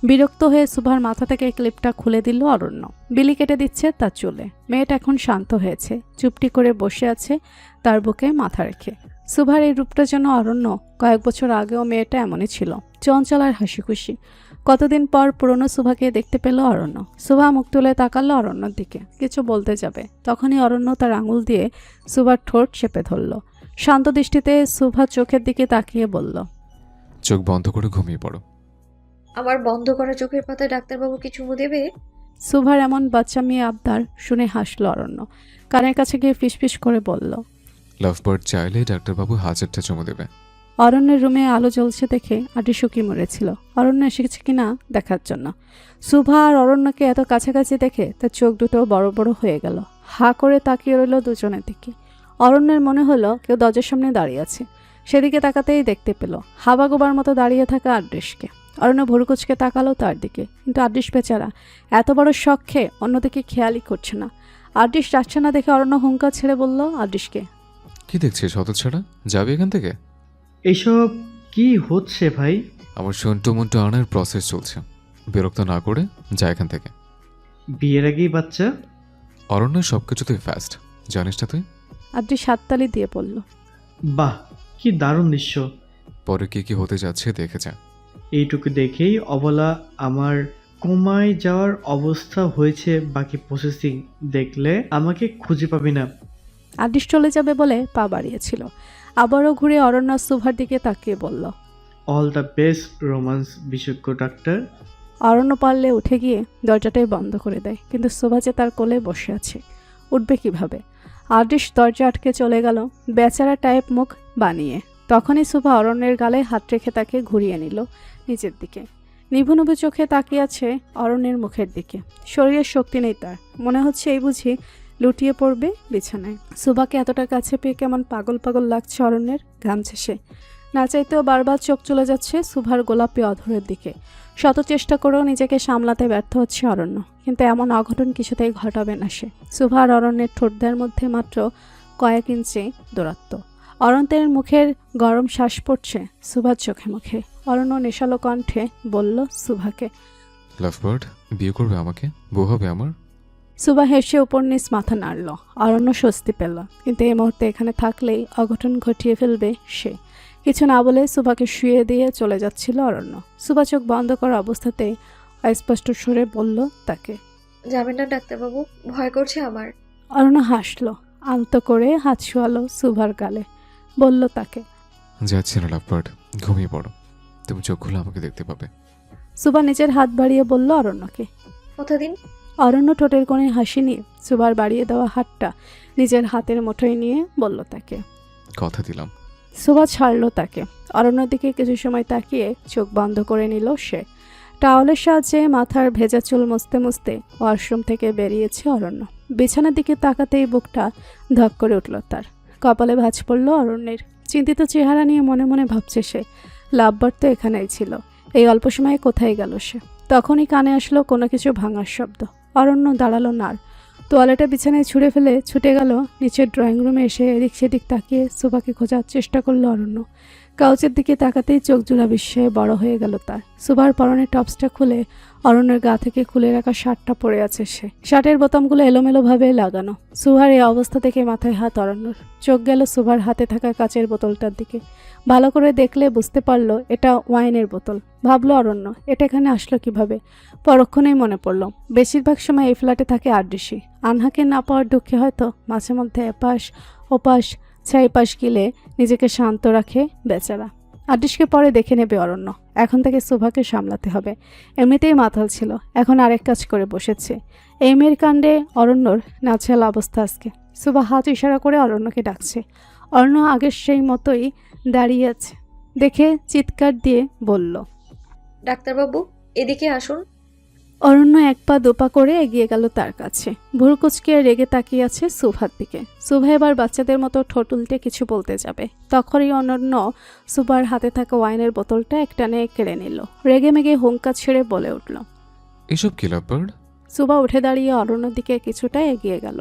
বিরক্ত হয়ে সুভার মাথা থেকে ক্লিপটা খুলে দিল অরণ্য। বিলি কেটে দিচ্ছে তার চুলে। মেয়েটা এখন শান্ত হয়েছে, চুপটি করে বসে আছে তার বুকে মাথা রেখে। সুভার এই রূপটা যেন অরণ্য কয়েক বছর আগেও মেয়েটা এমনই ছিল, চঞ্চল আর হাসি খুশি। কতদিন পর পুরনো সুভাকে দেখতে পেল অরণ্য। সুভা মুখ তুলে তাকালো অরণ্যর দিকে, কিছু বলতে যাবে, তখনই অরণ্য তার আঙুল দিয়ে সুভার ঠোঁট চেপে ধরল। শান্ত দৃষ্টিতে সুভা চোখের দিকে তাকিয়ে বলল, চোখ বন্ধ করে ঘুমিয়ে পড়ো। আমার বন্ধ করা চোখের পাতায় ডাক্তারবাবু কি চুমু দেবে? সুভার এমন বাচ্চা মেয়ে আবদার শুনে হাসল অরণ্য। কানের কাছে গিয়ে ফিসফিস করে বলল, লাভবার্ড চাইলে ডাক্তারবাবু 1000টা চুমু দেবে। অরণ্যের রুমে আলো জ্বলছে দেখে আটি শুকি মরেছিল অরণ্য এসেছে কিনা দেখার জন্য। সুভা আর অরণ্যকে এত কাছাকাছি দেখে তার চোখ দুটো বড় বড় হয়ে গেল। হা করে তাকিয়ে রইল দুজনের দিকে। অরণ্যের মনে হলো কেউ দরজার সামনে দাঁড়িয়ে আছে। সেদিকে তাকাতেই দেখতে পেল হাবাগোবার মতো দাঁড়িয়ে থাকা আদৃশকে। অরণ্য ভরকুচকে তাকালো তার দিকে, কিন্তু আদৃশ বেচারা এত বড় শখ খেয়ে অন্যদিকে খেয়ালই করছে না। আদৃশ যাচ্ছে না দেখে অরণ্য হুঙ্কার ছেড়ে বলল আদৃশকে, কি দেখছিস হতচ্ছাড়া? যাবে এখান থেকে? এসব কি হচ্ছে ভাই? আমার সন্টু মন্টু আনার প্রসেস চলছে, বিরক্ত না করে যা এখান থেকে। বিয়ের আগেই বাচ্চা? অরণ্যের সবকিছুতেই ফাস্ট, জানিস না তুই? আদৃশ হাততালি দিয়ে বলল, বাহ, কি দারুণ দৃশ্য। পরে কি কি হতে যাচ্ছে দেখে যা। এইটুকু দেখেই অবলা আমার কমায় যাওয়ার অবস্থা হয়েছে। বাকি প্রসেসিং দেখলে আমাকে খুঁজে পাবি না। আদৃশ চলে যাবে বলে পা বাড়িয়েছিল। আবারও ঘুরে অরণ্য সুভার দিকে তাকিয়ে বলল, অল দ্য বেস্ট রোমান্স বিশেষজ্ঞ ডাক্তার। অরণ্য পারলে উঠে গিয়ে দরজাটাই বন্ধ করে দেয়, কিন্তু সুভা যে তার কোলে বসে আছে, উঠবে কিভাবে? আদৃশ দরজা আটকে চলে গেল বেচারা টাইপ মুখ বানিয়ে। তখনই সুভা অরণ্যের গালে হাত রেখে তাকে ঘুরিয়ে নিল নিচের দিকে। নিভু নিভু চোখে তাকিয়ে আছে অরণ্যের মুখের দিকে। শরীরের শক্তি নেই তার, মনে হচ্ছে এই বুঝি লুটিয়ে পড়বে বিছানায়। সুভাকে এতটা কাছে পেয়ে কেমন পাগল পাগল লাগছে অরণ্যের। ঘামছে সে, না চাইতেও বারবার চোখ চলে যাচ্ছে সুভার গোলাপি অধরের দিকে। শত চেষ্টা করেও নিজেকে সামলাতে ব্যর্থ হচ্ছে অরণ্য, কিন্তু এমন অঘটন কিছুতেই ঘটাবে না সে। সুভা আর অরণ্যের ঠোঁটদের মধ্যে মাত্র কয়েক ইঞ্চি দূরত্ব। অরণ্যের মুখের গরম শ্বাস পড়ছে সুভার চোখে মুখে। অরণ্য নেশালো কণ্ঠে বলল সুভাকে, লাভবার্ড, বিয়ে করবে আমাকে? বউ হবে আমার? সুভা হেসে উপর নিচ মাথা নাড়ল। অরণ্য স্বস্তি পেল, কিন্তু এই মুহূর্তে এখানে থাকলেই অঘটন ঘটিয়ে ফেলবে সে। কিছু না বলে সুভাকে শুয়ে দিয়ে চলে যাচ্ছিল অরণ্য। সুভা চোখ বন্ধ করা অবস্থাতেই অস্পষ্ট সুরে বলল তাকে, যাবেন না ডাক্তারবাবু, ভয় করছে আমার। অরণ্য হাসলো, আলতো করে হাত শোয়ালো সুভার গালে, বলল তাকে, যাচ্ছি না লাভবার্ড, ঘুমিয়ে পড়ো, তুমি চোখ খুলে আমাকে দেখতে পাবে। সুভা নিজের হাত বাড়িয়ে বলল অরণ্যকে। কথা দিন। অরণ্য ঠোঁটের কোণে হাসি নিয়ে সুভার বাড়িয়ে দেওয়া হাতটা নিজের হাতের মুঠোয় নিয়ে বলল তাকে, কথা দিলাম। সুভা ছাড়ল তাকে। অরণ্যর দিকে কিছু সময় তাকিয়ে চোখ বন্ধ করে নিল সে। টাওয়ালের সাহায্যে মাথার ভেজা চুল মুছতে মুছতে ওয়াশরুম থেকে বেরিয়েছে অরণ্য। বিছানার দিকে তাকাতেই বুকটা ধক করে উঠল তার। কপালে ভাঁজ পড়ল অরণ্যের। চিন্তিত চেহারা নিয়ে মনে মনে ভাবছে সে, লাভবার তো এখানেই ছিল, এই অল্প সময়ে কোথায় গেল সে। তখনই কানে আসলো কোনো কিছু ভাঙার শব্দ। অরণ্য দাঁড়ালো না আর। তোয়ালেটা বিছানায় ছুঁড়ে ফেলে ছুটে গেল নিচের ড্রয়িং রুমে। এসে এদিক সেদিক তাকিয়ে সুভাকে খোঁজার চেষ্টা করলো অরণ্য। কাউচের দিকে তাকাতেই চোখ জোড়া বিস্ময়ে বড় হয়ে গেল তার। সুভার পরনের টপসটা খুলে অরণ্যের গা থেকে খুলে রাখা শার্টটা পরে আছে সে। শার্টের বোতামগুলো এলোমেলোভাবে লাগানো। সুভার এই অবস্থা থেকে মাথায় হাত অরণ্যর। চোখ গেল সুভার হাতে থাকা কাচের বোতলটার দিকে। ভালো করে দেখলে বুঝতে পারলো এটা ওয়াইনের বোতল। ভাবলো অরণ্য, এটা এখানে আসলো কিভাবে। পরক্ষণেই মনে পড়ল বেশিরভাগ সময় এই ফ্ল্যাটে থাকে আরডিসি। আনহাকে না পাওয়ার দুঃখে হয়তো মাঝে মধ্যে এপাশ ওপাশ ছাইপাশ গিলে নিজেকে শান্ত রাখে বেচারা। আরডিসকে পরে দেখে নেবে অরণ্য। এখন থেকে সুভাকে সামলাতে হবে। এমনিতেই মাতাল ছিল, এখন আরেক কাজ করে বসেছে। এই মেয়ের কাণ্ডে অরণ্যর নাচেহাল অবস্থা আজকে। সুভা হাত ইশারা করে অরণ্যকে ডাকছে। অরণ্য আগের সেই মতোই দাঁড়িয়ে আছে দেখে চিৎকার দিয়ে বলল, ডাক্তারবাবু, এদিকে আসুন। অরণ্য এক পা দুপা করে এগিয়ে গেল তার কাছে। ভুরকুচকে রেগে তাকিয়ে আছে সুভার দিকে। সুভা এবার বাচ্চাদের মতো ঠোঁট উল্টে কিছু বলতে যাবে, তখনই অনন্য সুভার হাতে থাকা ওয়াইনের বোতলটা একটানে কেড়ে নিল। রেগে মেগে হুঙ্কার ছেড়ে বলে উঠল। এসব কি লাভবার? সুভা উঠে দাঁড়িয়ে অরণ্যর দিকে কিছুটা এগিয়ে গেল।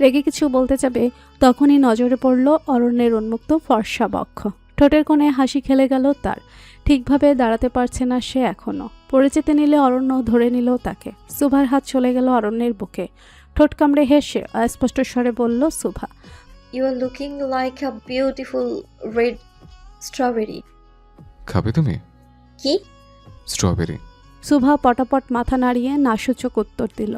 রেগে কিছু বলতে যাবে, তখনই নজরে পড়ল অরণ্যের উন্মুক্ত ফর্সা বক্ষ। ঠোঁটের কোণে হাসি খেলে গেল তার। ঠিকভাবে দাঁড়াতে পারছে না সে এখনো। পড়ে যেতে নিলে অরণ্য ধরে নিল তাকে। সুভার হাত চলে গেল অরণ্যের বুকে। ঠোঁট কামড়ে হেসে অস্পষ্ট স্বরে বলল Subha, you are looking like a beautiful red strawberry. খাবে তুমি? কি? স্ট্রবেরি। সুভা পটাপট মাথা নাড়িয়ে নাসূচক উত্তর দিল।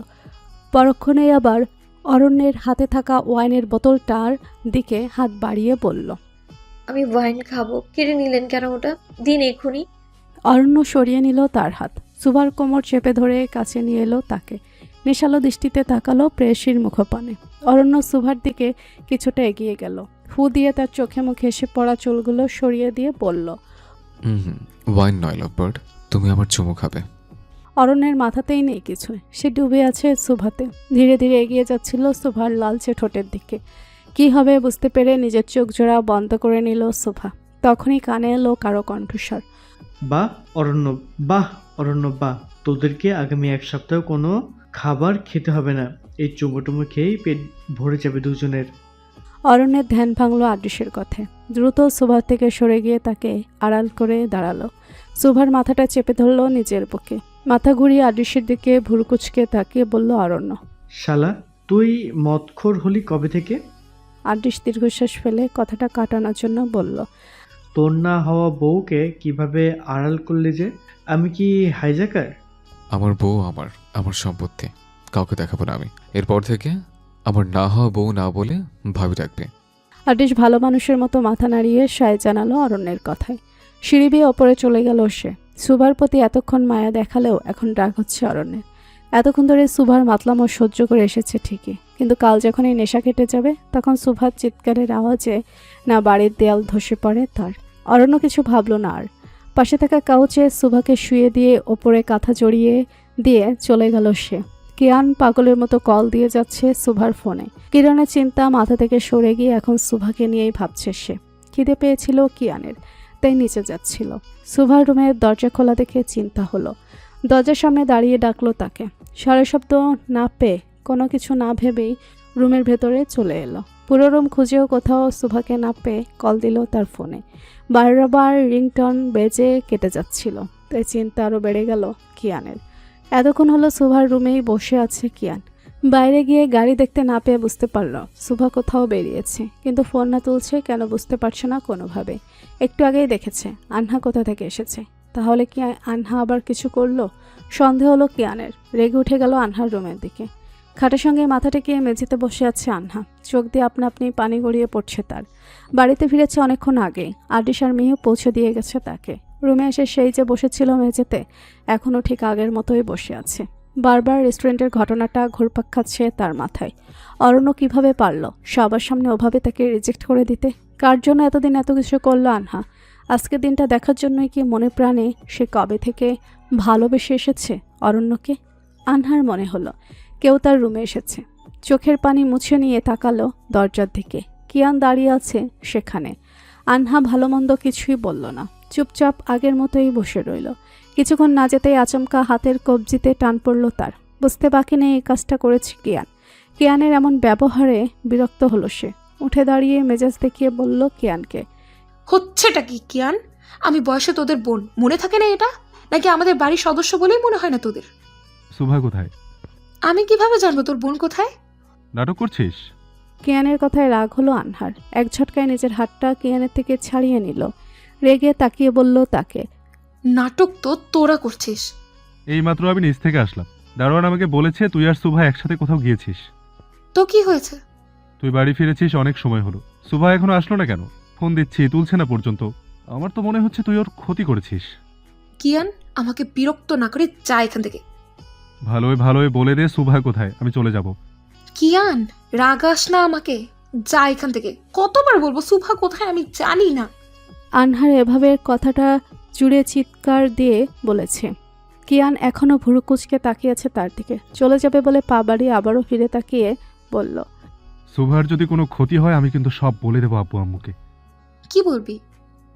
পরক্ষণেই আবার অরণ্যের হাতে থাকা ওয়াইনের বোতলটার দিকে হাত বাড়িয়ে বলল, আমি ওয়াইন খাবো। কেড়ে নিলেন কেন ওটা? দিন এক্ষুনি। অরণ্য সরিয়ে নিল তার হাত। সুভার কোমর চেপে ধরে কাছে নিয়ে এলো তাকে। নেশালো দৃষ্টিতে তাকালো প্রেয়সীর মুখপানে। অরণ্য সুভার দিকে কিছুটা এগিয়ে গেল। ফু দিয়ে তার চোখে মুখে এসে পড়া চুলগুলো সরিয়ে দিয়ে বলল, ওয়াইন নয় লাভবার্ড, তুমি আমার চুমু খাবে। অরণ্যের মাথাতেই নেই কিছু, সে ডুবে আছে সুভাতে। ধীরে ধীরে এগিয়ে যাচ্ছিল সুভার লালচে ঠোঁটের দিকে। কি হবে বুঝতে পেরে নিজের চোখ জোড়া বন্ধ করে নিল সুভা। তখনই কানে এলো কারো কণ্ঠস্বর, বাহ অরণ্য, বাহ অরণ্য, বাহ। তোদেরকে আগামী এক সপ্তাহ কোনো খাবার খেতে হবে না। এই চুমুটুমু খেয়েই পেট ভরে যাবে দুজনের। অরণ্যের ধ্যান ভাঙল আদৃশ্যের কথায়। দ্রুত সুভার থেকে সরে গিয়ে তাকে আড়াল করে দাঁড়ালো। সুভার মাথাটা চেপে ধরল নিজের বুকে। মাথা ঘুরিয়ে আদৃশ্যের দিকে ভুরকুচকে তাকিয়ে বলল অরণ্য, শালা, তুই মদখোর হলি কবে থেকে? আদৃশ দীর্ঘশ্বাস ফেলে কথাটা কাটানোর জন্য বলল, তোর না হওয়া বউকে কিভাবে আড়াল করলি যে? আমি কি হাইজ্যাকার? আমার বউ আমার সম্পত্তি, কাউকে দেখাবো না আমি। এরপর থেকে আমার না হওয়া বউ না বলে ভাবি ডাকবে। আদৃশ ভালো মানুষের মতো মাথা নাড়িয়ে সায় জানালো অরণ্যের কথায়। সিঁড়ি বেয়ে ওপরে চলে গেল সে। সুভার প্রতি এতক্ষণ মায়া দেখালেও এখন রাগ হচ্ছে অরণ্যের। এতক্ষণ ধরে সুভার মাতলামো সহ্য করে এসেছে ঠিকই, কিন্তু কাল যখন এই নেশা কেটে যাবে তখন সুভার চিৎকারের আওয়াজে না বাড়ির দেয়াল ধসে পড়ে তার। অরণ্য কিছু ভাবল না আর। পাশে থাকা কাউচে সুভাকে শুয়ে দিয়ে ওপরে কাঁথা জড়িয়ে দিয়ে চলে গেল সে। কিয়ান পাগলের মতো কল দিয়ে যাচ্ছে সুভার ফোনে। কিরণের চিন্তা মাথা থেকে সরে গিয়ে এখন সুভাকে নিয়েই ভাবছে সে। খিদে পেয়েছিল কিয়ানের, তাই নিচে যাচ্ছিল। সুভার রুমের দরজা খোলা দেখে চিন্তা হলো। দরজার সামনে দাঁড়িয়ে ডাকলো তাকে। সারা শব্দ না পেয়ে, কোনো কিছু না ভেবেই রুমের ভেতরে চলে এলো। পুরো রুম খুঁজেও কোথাও সুভাকে না পেয়ে কল দিল তার ফোনে। বারবার রিংটন বেজে কেটে যাচ্ছিল, তাই চিন্তা আরও বেড়ে গেল কিয়ানের। এতক্ষণ হলো সুভার রুমেই বসে আছে কিয়ান। বাইরে গিয়ে গাড়ি দেখতে না পেয়ে বুঝতে পারল সুভা কোথাও বেরিয়েছে, কিন্তু ফোন না তুলছে কেন বুঝতে পারছে না কোনোভাবে। একটু আগেই দেখেছে আনহা কোথা থেকে এসেছে। তাহলে কি আনহা আবার কিছু করলো? সন্দেহ হলো কিয়ানের। রেগে উঠে গেল আনহার রুমের দিকে। খাটের সঙ্গে মাথা টেকিয়ে মেঝেতে বসে আছে আনহা। চোখ দিয়ে আপনা আপনি পানি গড়িয়ে পড়ছে তার। বাড়িতে ফিরেছে অনেকক্ষণ আগে। আরডিশ আর মেয়েও পৌঁছে দিয়ে গেছে তাকে। রুমে এসে সেই যে বসেছিল মেঝেতে, এখনও ঠিক আগের মতোই বসে আছে। বারবার রেস্টুরেন্টের ঘটনাটা ঘুরপাক খাচ্ছে তার মাথায়। অরণ্য কিভাবে পারল সবার সামনে ওভাবে তাকে রিজেক্ট করে দিতে? কার জন্য এতদিন এত কিছু করলো আনহা? আজকের দিনটা দেখার জন্যই কি মনে প্রাণে সে কবে থেকে ভালোবেসে এসেছে অরণ্যকে? আনহার মনে হলো কেউ তার রুমে এসেছে। চোখের পানি মুছে নিয়ে তাকালো দরজার দিকে। কিয়ান দাঁড়িয়ে আছে সেখানে। আনহা ভালো মন্দ কিছুই বলল না, চুপচাপ আগের মতোই বসে রইল। কিছুক্ষণ না যেতেই আচমকা হাতের কবজিতে টান পড়ল তার। বুঝতে বাকি নেই এই কাজটা করেছে কিয়ান। কিয়ানের এমন ব্যবহারে বিরক্ত হলো সে। উঠে দাঁড়িয়ে মেজাজ দেখিয়ে বলল কিয়ানকে, হচ্ছেটা কি কিয়ান? আমি বয়সে তোদের বোন, মনে থাকে না এটা? নাকি আমাদের বাড়ির সদস্য বলেই মনে হয় না তোদের? শুভা কোথায়? আমি কিভাবে জানবো তোর বোন কোথায়? নাটক করছিস? কিয়ানের কথায় রাগ হলো আনহার। এক ঝটকায় নিজের হাতটা কিয়ানের থেকে ছাড়িয়ে নিল। রেগে তাকিয়ে বলল তাকে, নাটক তো তোরা করছিস। এইমাত্র আমি নিচ থেকে আসলাম। দারোয়ান আমাকে বলেছে তুই আর শুভা একসাথে কোথাও গিয়েছিস। তো কি হয়েছে? তুই বাড়ি ফিরেছিস অনেক সময় হলো। শুভা এখনো আসলো না কেন? ফোন দিচ্ছি, তুলছে না পর্যন্ত। আমার তো মনে হচ্ছে তুই ওর ক্ষতি করেছিস। কিয়ান, আমাকে বিরক্ত না করে যা এখান থেকে। ভালোই ভালোই বলে দে শুভা কোথায়, আমি চলে যাব। কিয়ান, রাগাস না আমাকে, যা এখান থেকে। কতবার বলবো সুভা কোথায় আমি জানি না। আনহার এভাবে কথাটা জুড়ে চিৎকার দিয়ে বলেছে। কিয়ান এখনও ভুরু কুঁচকে তাকিয়ে আছে তার দিকে। চলে যাবে বলে পা বাড়িয়ে আবারও ফিরে তাকিয়ে বলল, শুভার যদি কোনো ক্ষতি হয় আমি কিন্তু সব বলে দেবো আব্বু আম্মুকে। কি বলবি?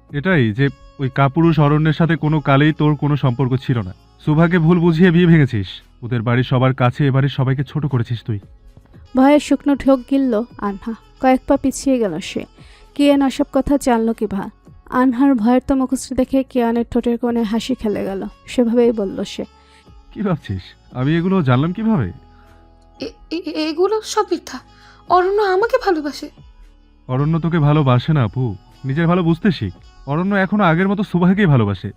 এটাই যে ওই কাপুরুষ অরণ্যের সাথে কোনো কালেই তোর কোনো সম্পর্ক ছিল না। শুভাকে ভুল বুঝিয়ে বিয়ে ভেঙেছিস। ওদের বাড়ির সবার কাছে এবারে সবাইকে ছোট করেছিস তুই। ভয়ে শুকনো ঢোক গিলল আনহা। কয়েক পা পিছিয়ে গেল সে। কিয়ান এসব কথা জানল কি ভা? আনহার ভয়ের তো মুখশ্রী দেখে কিয়ানের ঠোঁটের কোণে হাসি খেলে গেল। সেভাবেই বলল সে, কি ভাবছিস আমি এগুলো জানলাম কিভাবে? এগুলো সব মিথ্যা। অরণ্য আমাকে ভালোবাসে। অরণ্য তোকে ভালোবাসে না আপু, নিজের ভালো বুঝতে শিখ। অরণ্য এখনো আগের মতো শুভাকেই ভালোবাসে।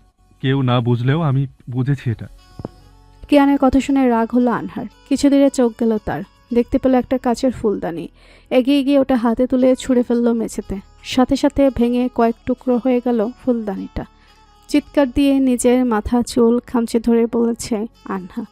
কেউ না বুঝলেও আমি বুঝেছি এটা। কিয়ানের কথা শুনে রাগ হলো আনহার। কিছু দূরে চোখ গেল তার। দেখতে পেল একটা কাচের ফুলদানি। এগিয়ে গিয়ে ওটা হাতে তুলে ছুঁড়ে ফেললো মেঝেতে। সাথে সাথে ভেঙে কয়েক টুকরো হয়ে গেল ফুলদানিটা। চিৎকার দিয়ে নিজের মাথা চুল খামচে ধরে বলেছে আনহা,